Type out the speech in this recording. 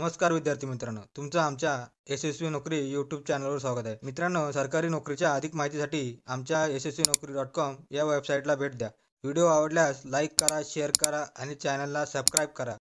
नमस्कार विद्यार्थी मित्रांनो, तुमचं आमच्या यशस्वी नोकरी यूट्यूब चॅनलवर स्वागत आहे. मित्रांनो, सरकारी नोकरीच्या अधिक माहितीसाठी आमच्या yashaswinokri.com या वेबसाईटला भेट द्या. व्हिडिओ आवडल्यास लाईक करा, शेअर करा आणि चॅनलला सबस्क्राईब करा.